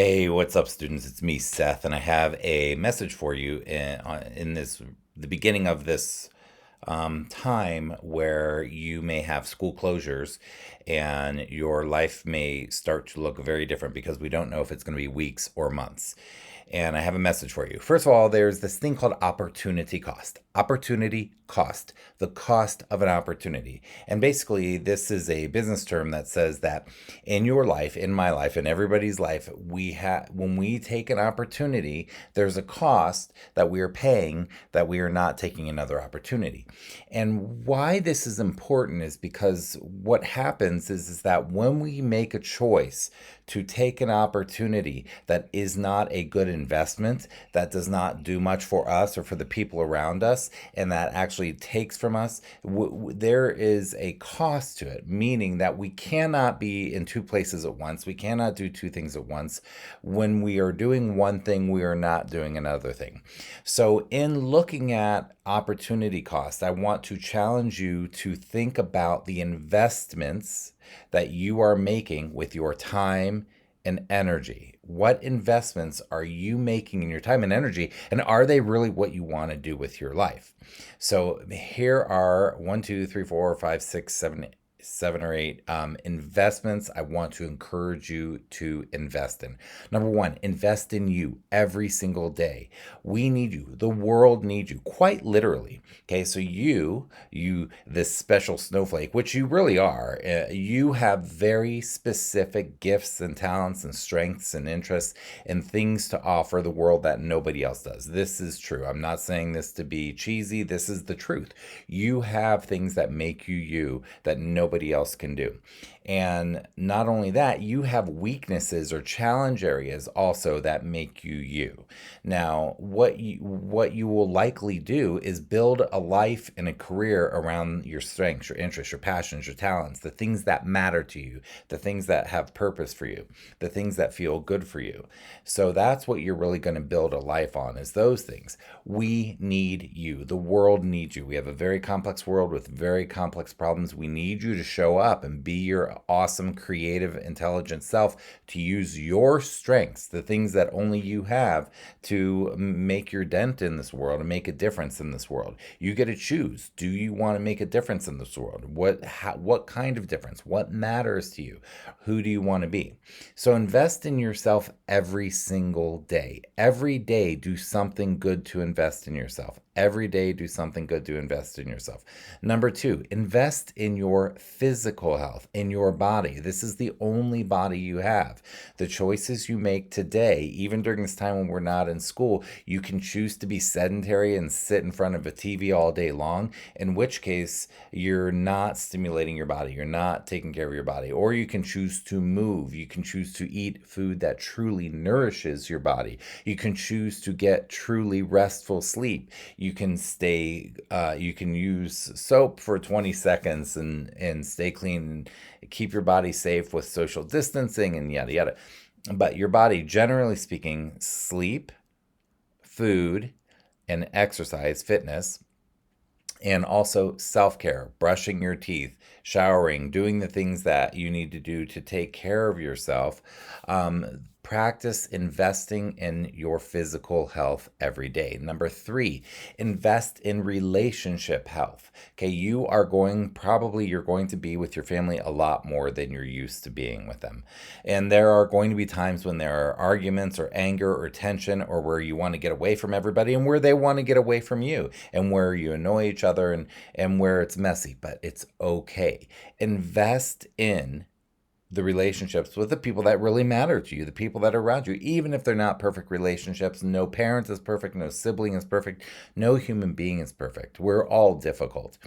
Hey, what's up, students? It's me, Seth, and I have a message for you in the beginning of this time where you may have school closures and your life may start to look very different because we don't know if it's going to be weeks or months. And I have a message for you. First of all, there's this thing called opportunity cost. Opportunity cost, the cost of an opportunity. And basically, this is a business term that says that in your life, in my life, in everybody's life, we have when we take an opportunity, there's a cost that we are paying that we are not taking another opportunity. And why this is important is because what happens is that when we make a choice to take an opportunity that is not a good investment, that does not do much for us or for the people around us, and that actually takes from us, there is a cost to it, meaning that we cannot be in two places at once. We cannot do two things at once. When we are doing one thing, we are not doing another thing. So, in looking at opportunity cost, I want to challenge you to think about the investments that you are making with your time and energy. What investments are you making in your time and energy, and are they really what you want to do with your life? So here are one, two, three, four, five, six, seven or eight investments I want to encourage you to invest in. Number one, invest in you every single day. We need you. The world needs you, quite literally. Okay, so this special snowflake, which you really are, you have very specific gifts and talents and strengths and interests and things to offer the world that nobody else does. This is true. I'm not saying this to be cheesy. This is the truth. You have things that make you you that nobody else can do. And not only that, you have weaknesses or challenge areas also that make you you. Now, what you will likely do is build a life and a career around your strengths, your interests, your passions, your talents, the things that matter to you, the things that have purpose for you, the things that feel good for you. So that's what you're really going to build a life on, is those things. We need you. The world needs you. We have a very complex world with very complex problems. We need you to show up and be your awesome, creative, intelligent self, to use your strengths, the things that only you have, to make your dent in this world and make a difference in this world. You get to choose. Do you want to make a difference in this world? What kind of difference? What matters to you? Who do you want to be? So invest in yourself every single day. Every day, do something good to invest in yourself. Every day, do something good to invest in yourself. Number two, invest in your physical health, in your body. This is the only body you have. The choices you make today, even during this time when we're not in school, you can choose to be sedentary and sit in front of a TV all day long, in which case you're not stimulating your body. You're not taking care of your body. Or you can choose to move. You can choose to eat food that truly nourishes your body. You can choose to get truly restful sleep. You can use soap for 20 seconds and stay clean and keep your body safe with social distancing and yada yada. But your body, generally speaking, sleep, food, and exercise, fitness, and also self-care, brushing your teeth, showering, doing the things that you need to do to take care of yourself. Practice investing in your physical health every day. Number three, invest in relationship health. Okay, you're going to be with your family a lot more than you're used to being with them. And there are going to be times when there are arguments or anger or tension, or where you want to get away from everybody and where they want to get away from you, and where you annoy each other, and where it's messy, but it's okay. Invest in the relationships with the people that really matter to you, the people that are around you, even if they're not perfect relationships. No parent is perfect, no sibling is perfect, no human being is perfect. We're all difficult.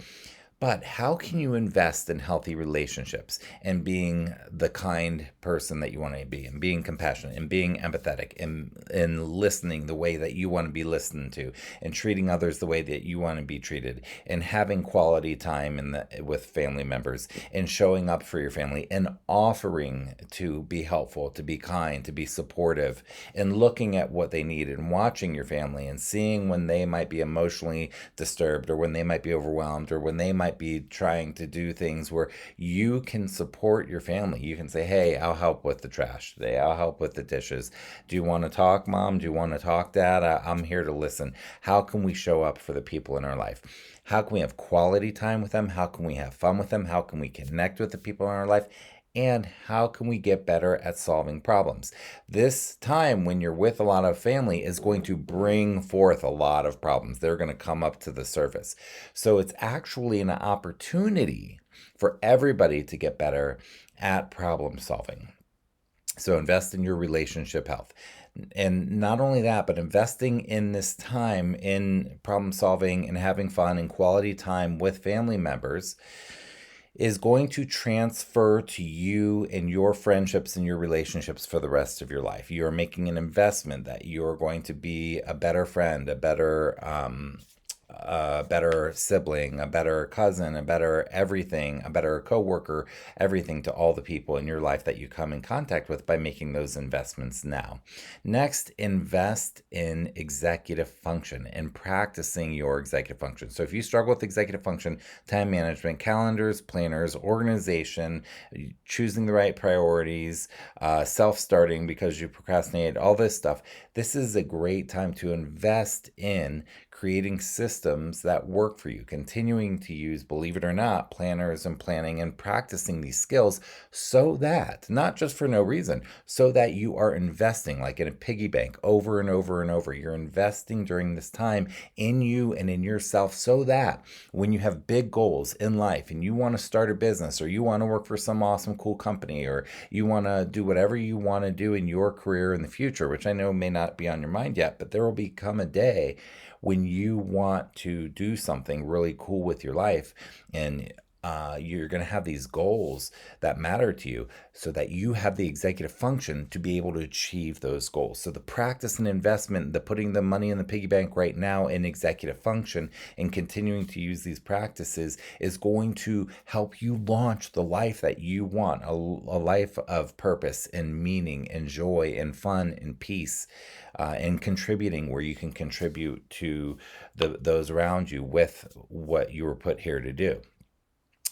But how can you invest in healthy relationships and being the kind person that you want to be, and being compassionate and being empathetic and listening the way that you want to be listened to, and treating others the way that you want to be treated, and having quality time with family members, and showing up for your family, and offering to be helpful, to be kind, to be supportive, and looking at what they need, and watching your family and seeing when they might be emotionally disturbed, or when they might be overwhelmed, or when they might might be trying to do things where you can support your family. You can say, hey, I'll help with the trash today. I'll help with the dishes. Do you want to talk, Mom? Do you want to talk, Dad? I'm here to listen. How can we show up for the people in our life? How can we have quality time with them? How can we have fun with them? How can we connect with the people in our life? And how can we get better at solving problems? This time when you're with a lot of family is going to bring forth a lot of problems. They're going to come up to the surface. So it's actually an opportunity for everybody to get better at problem solving. So invest in your relationship health. And not only that, but investing in this time in problem solving and having fun and quality time with family members is going to transfer to you and your friendships and your relationships for the rest of your life. You are making an investment that you're going to be a better friend, a better sibling, a better cousin, a better everything, a better coworker, everything to all the people in your life that you come in contact with by making those investments now. Next, invest in executive function and practicing your executive function. So if you struggle with executive function, time management, calendars, planners, organization, choosing the right priorities, self-starting because you procrastinated, all this stuff, this is a great time to invest in creating systems that work for you, continuing to use, believe it or not, planners and planning and practicing these skills so that, not just for no reason, so that you are investing like in a piggy bank over and over and over. You're investing during this time in you and in yourself so that when you have big goals in life and you want to start a business or you want to work for some awesome, cool company or you want to do whatever you want to do in your career in the future, which I know may not be on your mind yet, but there will become a day when you want to do something really cool with your life and you're going to have these goals that matter to you so that you have the executive function to be able to achieve those goals. So the practice and investment, the putting the money in the piggy bank right now in executive function and continuing to use these practices is going to help you launch the life that you want, a life of purpose and meaning and joy and fun and peace. And contributing where you can contribute to those around you with what you were put here to do.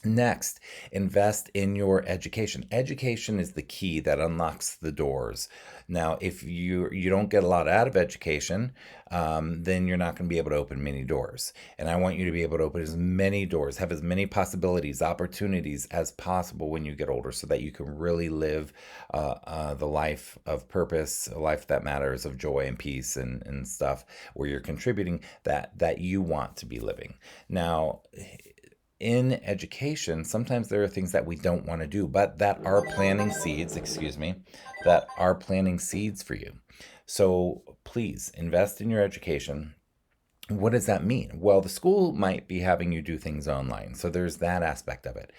Next, invest in your education. Education is the key that unlocks the doors. Now, if you don't get a lot out of education, then you're not going to be able to open many doors. And I want you to be able to open as many doors, have as many possibilities, opportunities as possible when you get older so that you can really live the life of purpose, a life that matters, of joy and peace and stuff, where you're contributing that you want to be living. Now, in education, sometimes there are things that we don't want to do, but that are planting seeds, that are planting seeds for you. So please invest in your education. What does that mean? Well, the school might be having you do things online. So there's that aspect of it.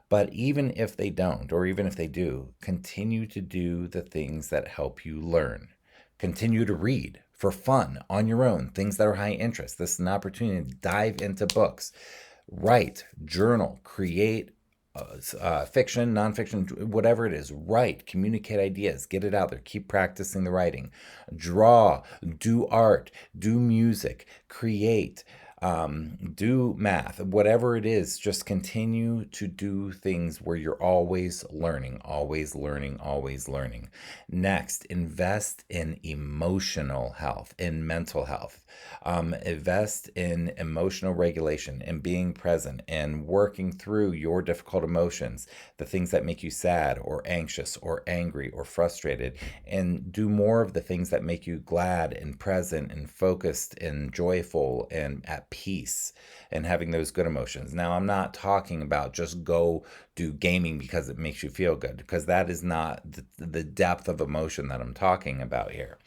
But even if they don't, or even if they do, continue to do the things that help you learn. Continue to read for fun on your own, things that are high interest. This is an opportunity to dive into books. Write, journal, create fiction, nonfiction, whatever it is. Write, communicate ideas, get it out there, keep practicing the writing. Draw, do art, do music, create, do math, whatever it is. Just continue to do things where you're always learning, always learning, always learning. Next, invest in emotional health, in mental health. Invest in emotional regulation and being present and working through your difficult emotions, the things that make you sad or anxious or angry or frustrated, and do more of the things that make you glad and present and focused and joyful and at peace and having those good emotions. Now, I'm not talking about just go do gaming because it makes you feel good, because that is not the depth of emotion that I'm talking about here.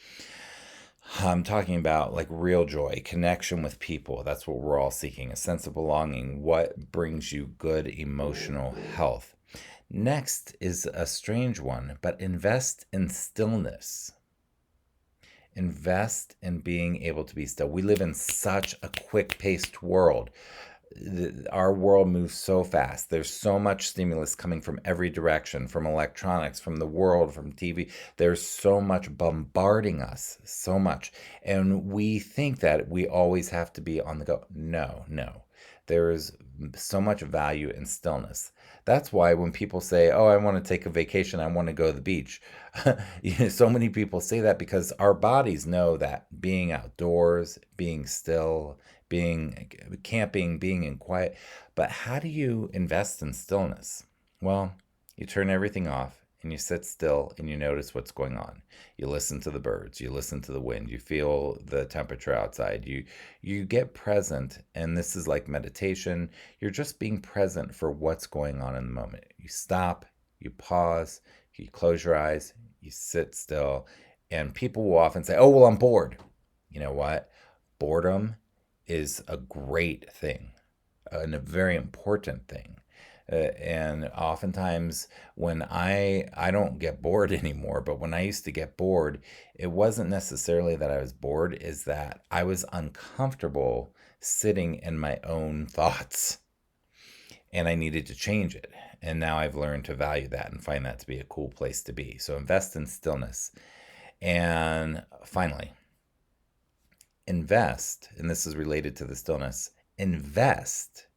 I'm talking about like real joy, connection with people. That's what we're all seeking, a sense of belonging. What brings you good emotional health? Next is a strange one, but invest in stillness. Invest in being able to be still. We live in such a quick-paced world. Our world moves so fast. There's so much stimulus coming from every direction, from electronics, from the world, from TV. There's so much bombarding us, so much. And we think that we always have to be on the go. No, no. There is so much value in stillness. That's why when people say, "Oh, I want to take a vacation, I want to go to the beach," so many people say that because our bodies know that being outdoors, being still, being camping, being in quiet. But how do you invest in stillness? Well, you turn everything off and you sit still and you notice what's going on. You listen to the birds, you listen to the wind, you feel the temperature outside. You get present, and this is like meditation. You're just being present for what's going on in the moment. You stop, you pause, you close your eyes, you sit still, and people will often say, "Oh, well, I'm bored." You know what? Boredom is a great thing and a very important thing. And oftentimes when I don't get bored anymore, but when I used to get bored, it wasn't necessarily that I was bored, is that I was uncomfortable sitting in my own thoughts and I needed to change it. And now I've learned to value that and find that to be a cool place to be. So invest in stillness. And finally, invest, and this is related to the stillness, invest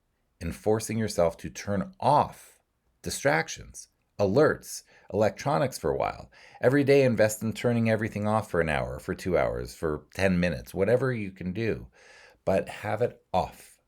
in forcing yourself to turn off distractions, alerts, electronics for a while. Every day, invest in turning everything off for an hour, for 2 hours, for 10 minutes, whatever you can do, but have it off,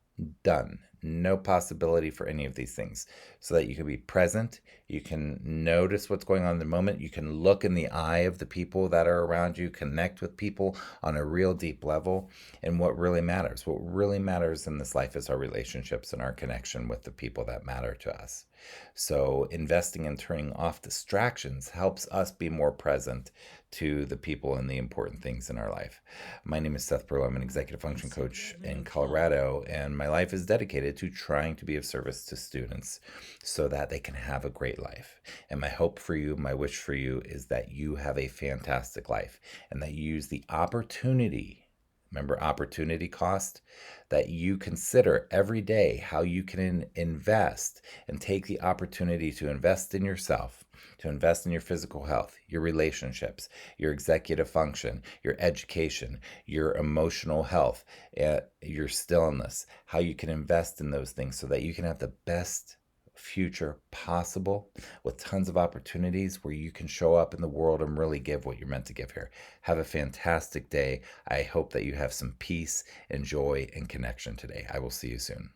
done. No possibility for any of these things, so that you can be present. You can notice what's going on in the moment. You can look in the eye of the people that are around you, connect with people on a real deep level. And what really matters in this life is our relationships and our connection with the people that matter to us. So investing in turning off distractions helps us be more present to the people and the important things in our life. My name is Seth Perlow. I'm an executive function coach in Colorado, and my life is dedicated to trying to be of service to students so that they can have a great life. And my hope for you, my wish for you, is that you have a fantastic life and that you use the opportunity. Remember opportunity cost? That you consider every day how you can invest and take the opportunity to invest in yourself, to invest in your physical health, your relationships, your executive function, your education, your emotional health, your stillness, how you can invest in those things so that you can have the best future possible with tons of opportunities where you can show up in the world and really give what you're meant to give here. Have a fantastic day. I hope that you have some peace and joy and connection today. I will see you soon.